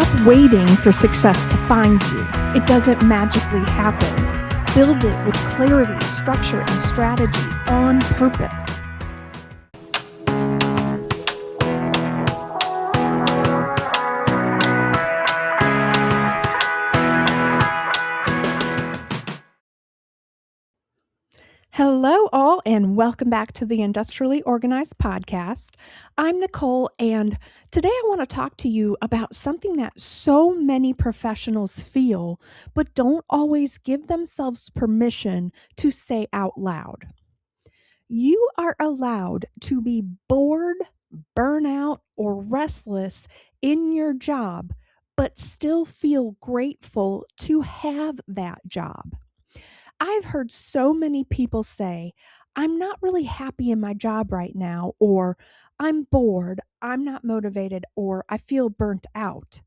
Stop waiting for success to find you. It doesn't magically happen. Build it with clarity, structure, and strategy on purpose. Hello, all, and welcome back to the Industrially Organized Podcast. I'm Nicole, and today I want to talk to you about something that so many professionals feel, but don't always give themselves permission to say out loud. You are allowed to be bored, burnout, or restless in your job, but still feel grateful to have that job. I've heard so many people say, I'm not really happy in my job right now, or I'm bored, I'm not motivated, or I feel burnt out.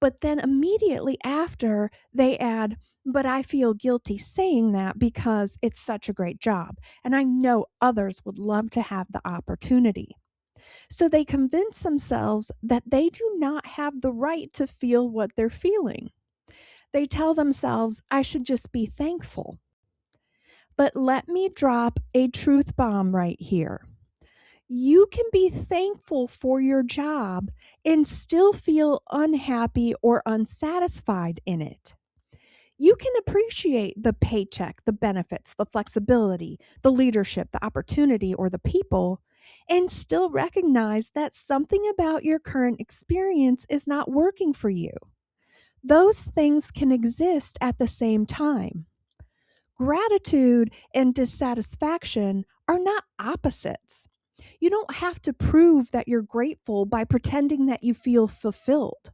But then immediately after, they add, but I feel guilty saying that because it's such a great job, and I know others would love to have the opportunity. So they convince themselves that they do not have the right to feel what they're feeling. They tell themselves, I should just be thankful. But let me drop a truth bomb right here. You can be thankful for your job and still feel unhappy or unsatisfied in it. You can appreciate the paycheck, the benefits, the flexibility, the leadership, the opportunity, or the people, and still recognize that something about your current experience is not working for you. Those things can exist at the same time. Gratitude and dissatisfaction are not opposites. You don't have to prove that you're grateful by pretending that you feel fulfilled.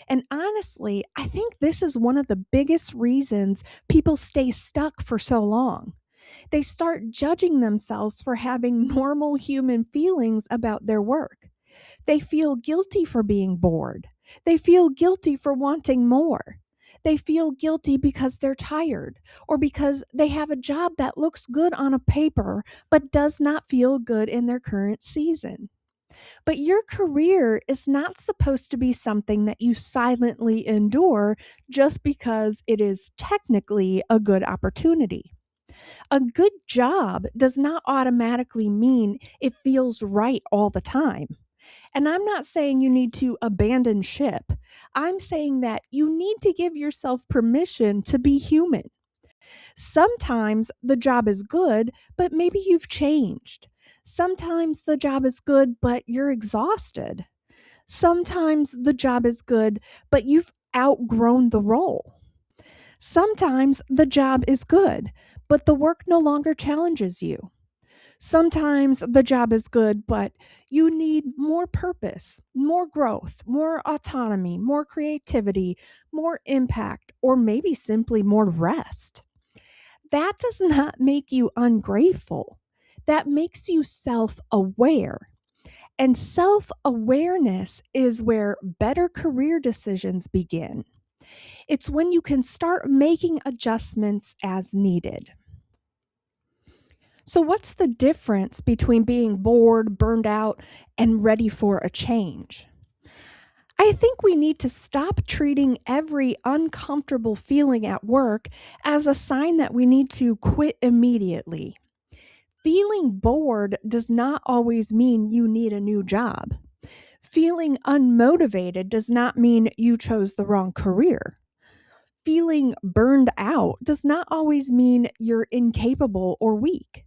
And honestly, I think this is one of the biggest reasons people stay stuck for so long. They start judging themselves for having normal human feelings about their work. They feel guilty for being bored. They feel guilty for wanting more. They feel guilty because they're tired or because they have a job that looks good on a paper but does not feel good in their current season. But your career is not supposed to be something that you silently endure just because it is technically a good opportunity. A good job does not automatically mean it feels right all the time. And I'm not saying you need to abandon ship. I'm saying that you need to give yourself permission to be human. Sometimes the job is good, but maybe you've changed. Sometimes the job is good, but you're exhausted. Sometimes the job is good, but you've outgrown the role. Sometimes the job is good, but the work no longer challenges you. Sometimes the job is good, but you need more purpose, more growth, more autonomy, more creativity, more impact, or maybe simply more rest. That does not make you ungrateful. That makes you self aware. And self awareness is where better career decisions begin. It's when you can start making adjustments as needed. So, what's the difference between being bored, burned out, and ready for a change? I think we need to stop treating every uncomfortable feeling at work as a sign that we need to quit immediately. Feeling bored does not always mean you need a new job. Feeling unmotivated does not mean you chose the wrong career. Feeling burned out does not always mean you're incapable or weak.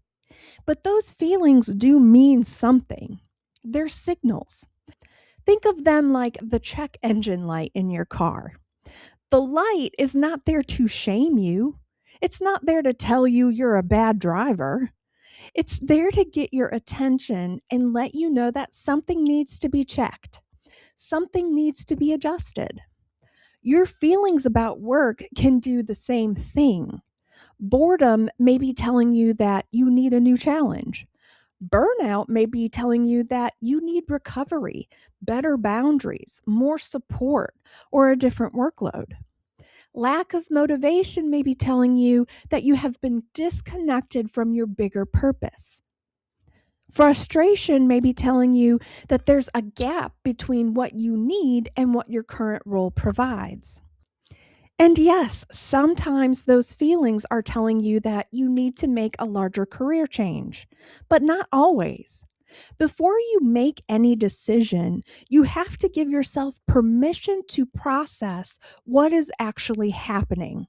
But those feelings do mean something. They're signals. Think of them like the check engine light in your car. The light is not there to shame you. It's not there to tell you you're a bad driver. It's there to get your attention and let you know that something needs to be checked. Something needs to be adjusted. Your feelings about work can do the same thing. Boredom may be telling you that you need a new challenge. Burnout may be telling you that you need recovery, better boundaries, more support, or a different workload. Lack of motivation may be telling you that you have been disconnected from your bigger purpose. Frustration may be telling you that there's a gap between what you need and what your current role provides. And yes, sometimes those feelings are telling you that you need to make a larger career change, but not always. Before you make any decision, you have to give yourself permission to process what is actually happening.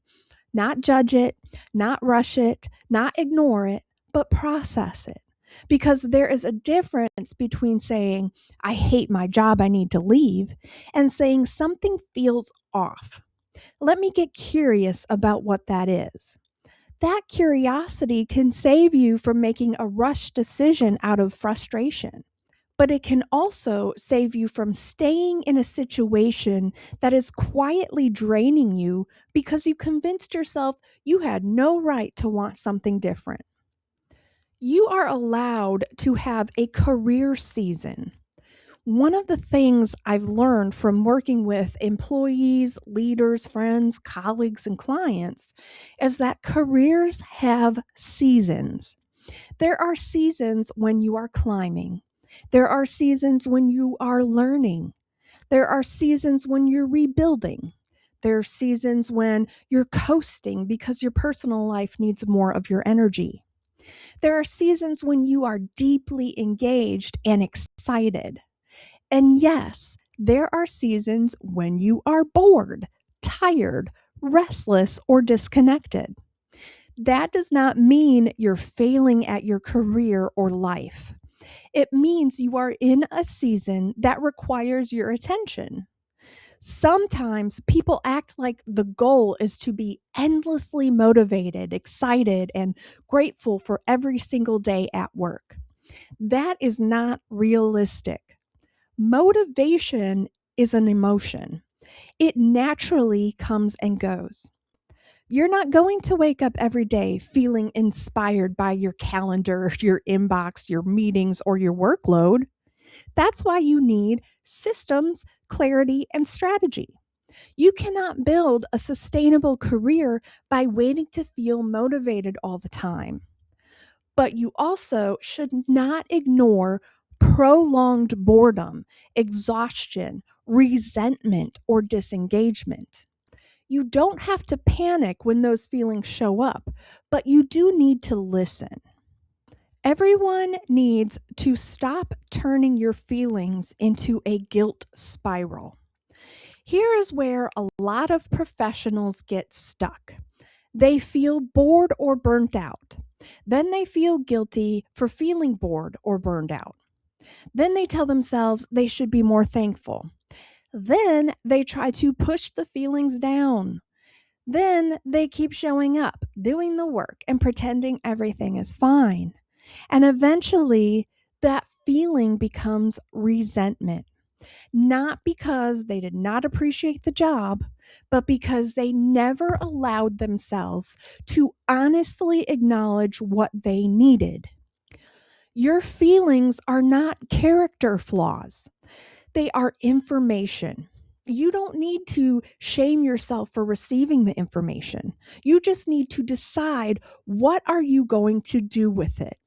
Not judge it, not rush it, not ignore it, but process it. Because there is a difference between saying, I hate my job, I need to leave, and saying something feels off. Let me get curious about what that is. That curiosity can save you from making a rushed decision out of frustration, but it can also save you from staying in a situation that is quietly draining you because you convinced yourself you had no right to want something different. You are allowed to have a career season. One of the things I've learned from working with employees, leaders, friends, colleagues, and clients is that careers have seasons. There are seasons when you are climbing. There are seasons when you are learning. There are seasons when you're rebuilding. There are seasons when you're coasting because your personal life needs more of your energy. There are seasons when you are deeply engaged and excited. And yes, there are seasons when you are bored, tired, restless, or disconnected. That does not mean you're failing at your career or life. It means you are in a season that requires your attention. Sometimes people act like the goal is to be endlessly motivated, excited, and grateful for every single day at work. That is not realistic. Motivation is an emotion. It naturally comes and goes. You're not going to wake up every day feeling inspired by your calendar, your inbox, your meetings, or your workload. That's why you need systems, clarity, and strategy. You cannot build a sustainable career by waiting to feel motivated all the time. But you also should not ignore prolonged boredom, exhaustion, resentment, or disengagement. You don't have to panic when those feelings show up, but you do need to listen. Everyone needs to stop turning your feelings into a guilt spiral. Here is where a lot of professionals get stuck. They feel bored or burnt out. Then they feel guilty for feeling bored or burned out. Then they tell themselves they should be more thankful. Then they try to push the feelings down. Then they keep showing up, doing the work, and pretending everything is fine. And eventually, that feeling becomes resentment, not because they did not appreciate the job, but because they never allowed themselves to honestly acknowledge what they needed. Your feelings are not character flaws. They are information. You don't need to shame yourself for receiving the information. You just need to decide, what are you going to do with it?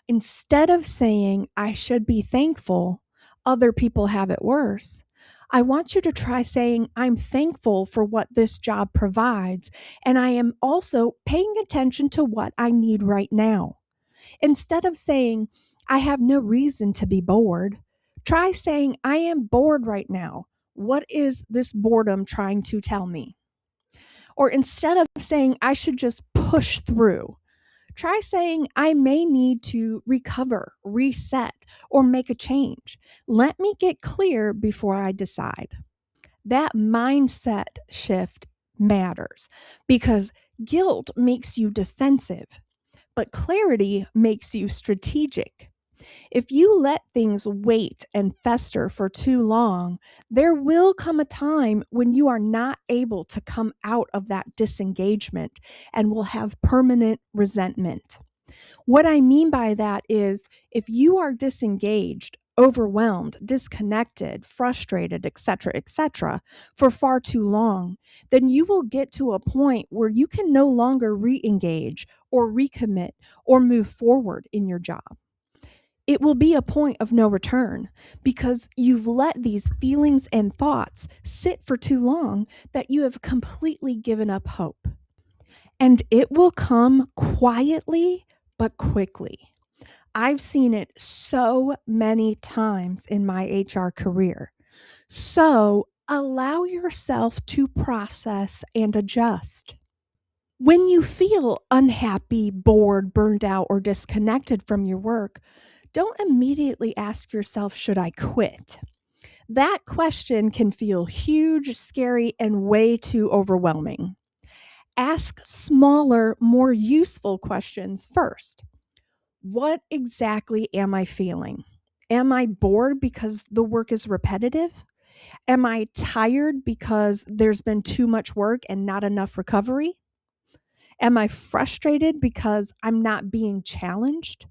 Instead of saying, I should be thankful, other people have it worse, I want you to try saying, I'm thankful for what this job provides, and I am also paying attention to what I need right now. Instead of saying, I have no reason to be bored, try saying, I am bored right now. What is this boredom trying to tell me? Or instead of saying, I should just push through, try saying, I may need to recover, reset, or make a change. Let me get clear before I decide. That mindset shift matters because guilt makes you defensive, but clarity makes you strategic. If you let things wait and fester for too long, there will come a time when you are not able to come out of that disengagement and will have permanent resentment. What I mean by that is, if you are disengaged, overwhelmed, disconnected, frustrated, etc., for far too long, then you will get to a point where you can no longer re engage or recommit or move forward in your job. It will be a point of no return because you've let these feelings and thoughts sit for too long that you have completely given up hope. And it will come quietly but quickly. I've seen it so many times in my HR career. So allow yourself to process and adjust. When you feel unhappy, bored, burned out, or disconnected from your work, don't immediately ask yourself, should I quit? That question can feel huge, scary, and way too overwhelming. Ask smaller, more useful questions first. What exactly am I feeling? Am I bored because the work is repetitive? Am I tired because there's been too much work and not enough recovery? Am I frustrated because I'm not being challenged?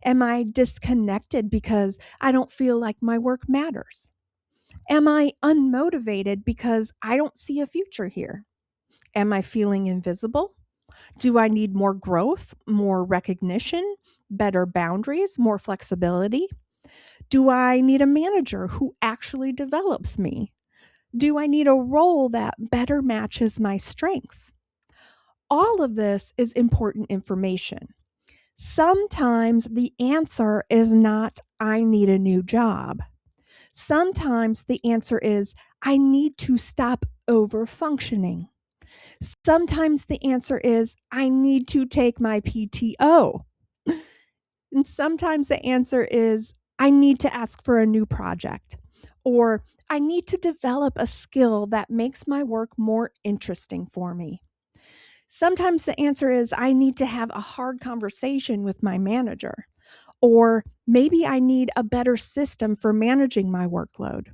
Am I disconnected because I don't feel like my work matters? Am I unmotivated because I don't see a future here? Am I feeling invisible? Do I need more growth, more recognition, better boundaries, more flexibility? Do I need a manager who actually develops me? Do I need a role that better matches my strengths? All of this is important information. Sometimes the answer is not, I need a new job. Sometimes the answer is, I need to stop over functioning. Sometimes the answer is, I need to take my PTO. And sometimes the answer is, I need to ask for a new project, or I need to develop a skill that makes my work more interesting for me. Sometimes the answer is, I need to have a hard conversation with my manager, or maybe I need a better system for managing my workload.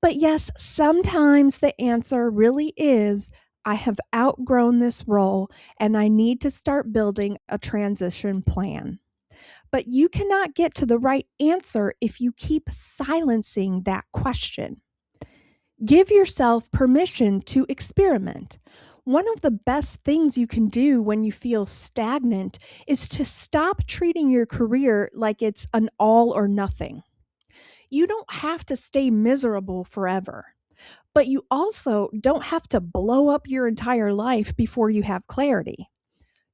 But yes, sometimes the answer really is, I have outgrown this role and I need to start building a transition plan. But you cannot get to the right answer if you keep silencing that question. Give yourself permission to experiment. One of the best things you can do when you feel stagnant is to stop treating your career like it's an all or nothing. You don't have to stay miserable forever, but you also don't have to blow up your entire life before you have clarity.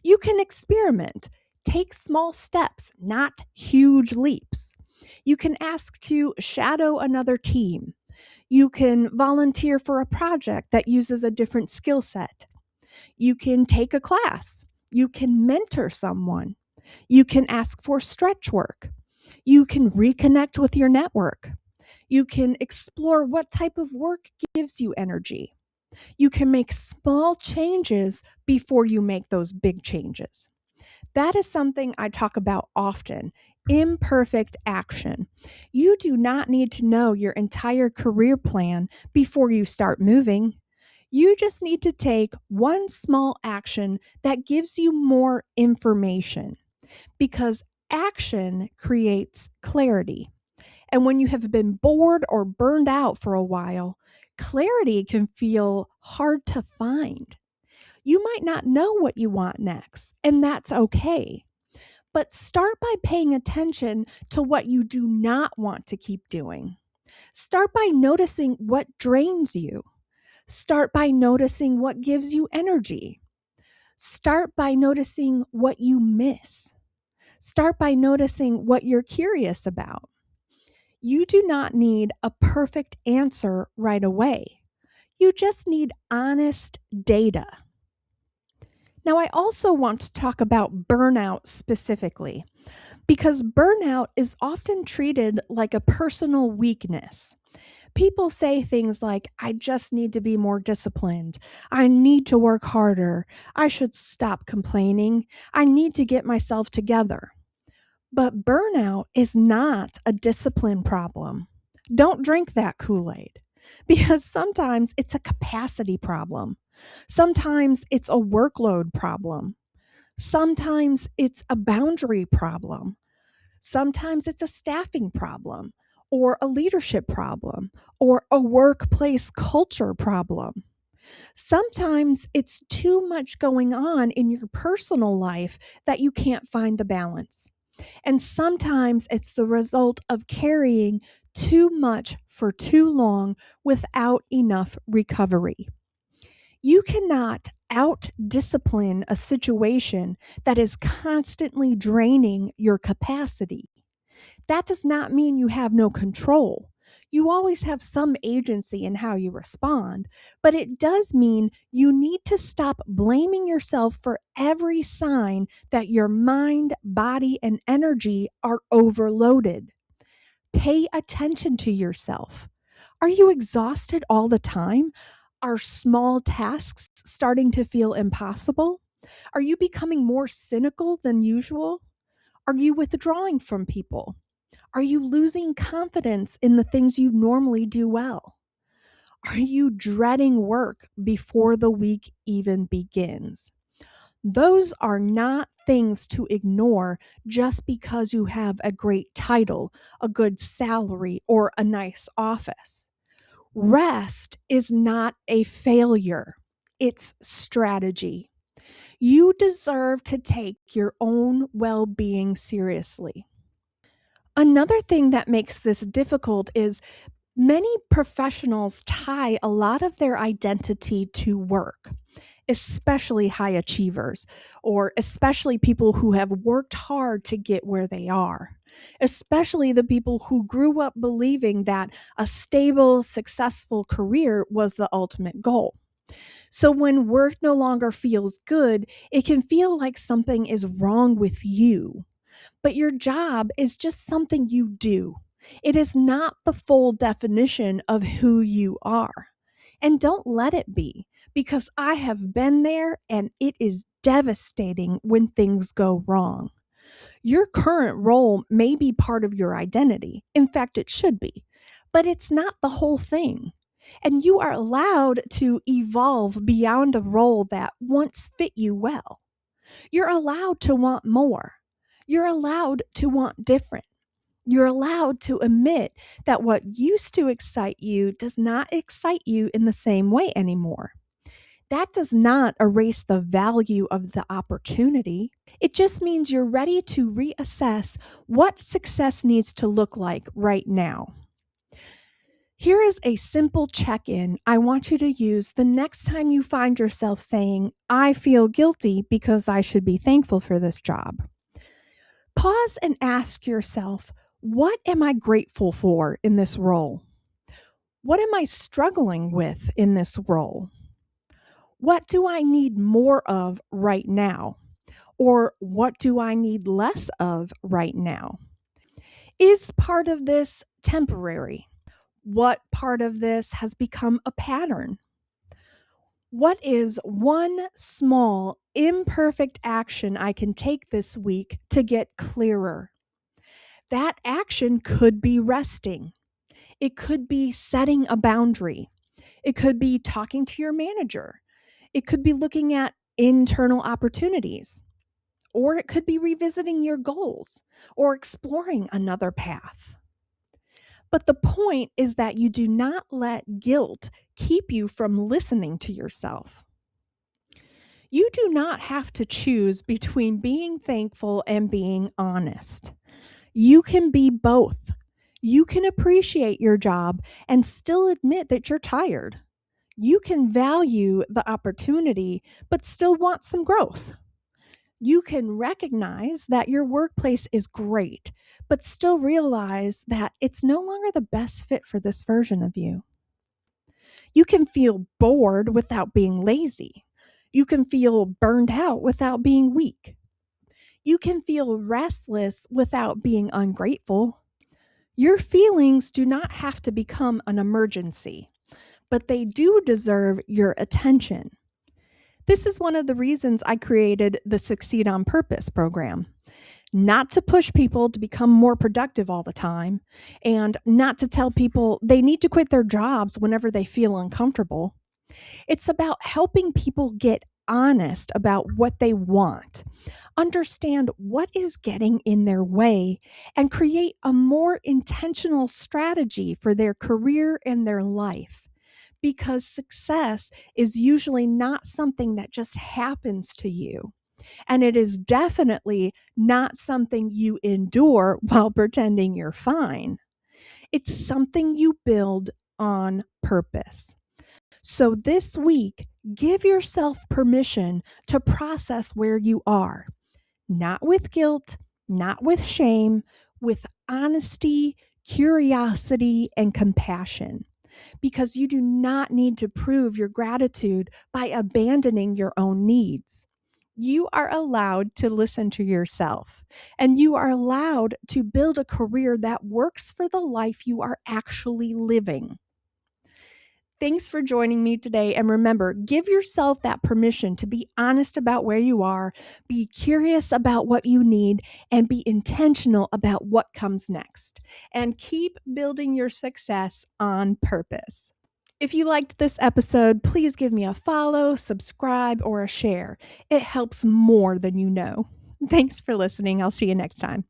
You can experiment, take small steps, not huge leaps. You can ask to shadow another team. You can volunteer for a project that uses a different skill set. You can take a class. You can mentor someone. You can ask for stretch work. You can reconnect with your network. You can explore what type of work gives you energy. You can make small changes before you make those big changes. That is something I talk about often. Imperfect action. You do not need to know your entire career plan before you start moving. You just need to take one small action that gives you more information because action creates clarity. And when you have been bored or burned out for a while, clarity can feel hard to find. You might not know what you want next, and that's okay. But start by paying attention to what you do not want to keep doing. Start by noticing what drains you. Start by noticing what gives you energy. Start by noticing what you miss. Start by noticing what you're curious about. You do not need a perfect answer right away. You just need honest data. Now, I also want to talk about burnout specifically because burnout is often treated like a personal weakness. People say things like, I just need to be more disciplined. I need to work harder. I should stop complaining. I need to get myself together. But burnout is not a discipline problem. Don't drink that Kool-Aid because sometimes it's a capacity problem. Sometimes it's a workload problem. Sometimes it's a boundary problem. Sometimes it's a staffing problem or a leadership problem or a workplace culture problem. Sometimes it's too much going on in your personal life that you can't find the balance. And sometimes it's the result of carrying too much for too long without enough recovery. You cannot out discipline a situation that is constantly draining your capacity. That does not mean you have no control. You always have some agency in how you respond, but it does mean you need to stop blaming yourself for every sign that your mind, body, and energy are overloaded. Pay attention to yourself. Are you exhausted all the time? Are small tasks starting to feel impossible? Are you becoming more cynical than usual? Are you withdrawing from people? Are you losing confidence in the things you normally do well? Are you dreading work before the week even begins? Those are not things to ignore just because you have a great title, a good salary, or a nice office. Rest is not a failure, it's strategy. You deserve to take your own well being seriously. Another thing that makes this difficult is many professionals tie a lot of their identity to work, especially high achievers, or especially people who have worked hard to get where they are, especially the people who grew up believing that a stable, successful career was the ultimate goal. So when work no longer feels good, it can feel like something is wrong with you. But your job is just something you do. It is not the full definition of who you are. And don't let it be, because I have been there and it is devastating when things go wrong. Your current role may be part of your identity. In fact, it should be, but it's not the whole thing. And you are allowed to evolve beyond a role that once fit you well. You're allowed to want more. You're allowed to want different. You're allowed to admit that what used to excite you does not excite you in the same way anymore. That does not erase the value of the opportunity. It just means you're ready to reassess what success needs to look like right now. Here is a simple check in I want you to use the next time you find yourself saying, I feel guilty because I should be thankful for this job. Pause and ask yourself, what am I grateful for in this role? What am I struggling with in this role? What do I need more of right now? Or what do I need less of right now? Is part of this temporary? What part of this has become a pattern? What is one small, imperfect action I can take this week to get clearer? That action could be resting. It could be setting a boundary. It could be talking to your manager. It could be looking at internal opportunities. Or it could be revisiting your goals or exploring another path. But the point is that you do not let guilt keep you from listening to yourself. You do not have to choose between being thankful and being honest. You can be both. You can appreciate your job and still admit that you're tired. You can value the opportunity, but still want some growth. You can recognize that your workplace is great, but still realize that it's no longer the best fit for this version of you. You can feel bored without being lazy. You can feel burned out without being weak. You can feel restless without being ungrateful. Your feelings do not have to become an emergency, but they do deserve your attention. This is one of the reasons I created the Succeed on Purpose program. Not to push people to become more productive all the time, and not to tell people they need to quit their jobs whenever they feel uncomfortable. It's about helping people get honest about what they want, understand what is getting in their way, and create a more intentional strategy for their career and their life. Because success is usually not something that just happens to you. And it is definitely not something you endure while pretending you're fine. It's something you build on purpose. So this week, give yourself permission to process where you are, not with guilt, not with shame, with honesty, curiosity, and compassion. Because you do not need to prove your gratitude by abandoning your own needs. You are allowed to listen to yourself, and you are allowed to build a career that works for the life you are actually living. Thanks for joining me today. And remember, give yourself that permission to be honest about where you are, be curious about what you need, and be intentional about what comes next. And keep building your success on purpose. If you liked this episode, please give me a follow, subscribe, or a share. It helps more than you know. Thanks for listening. I'll see you next time.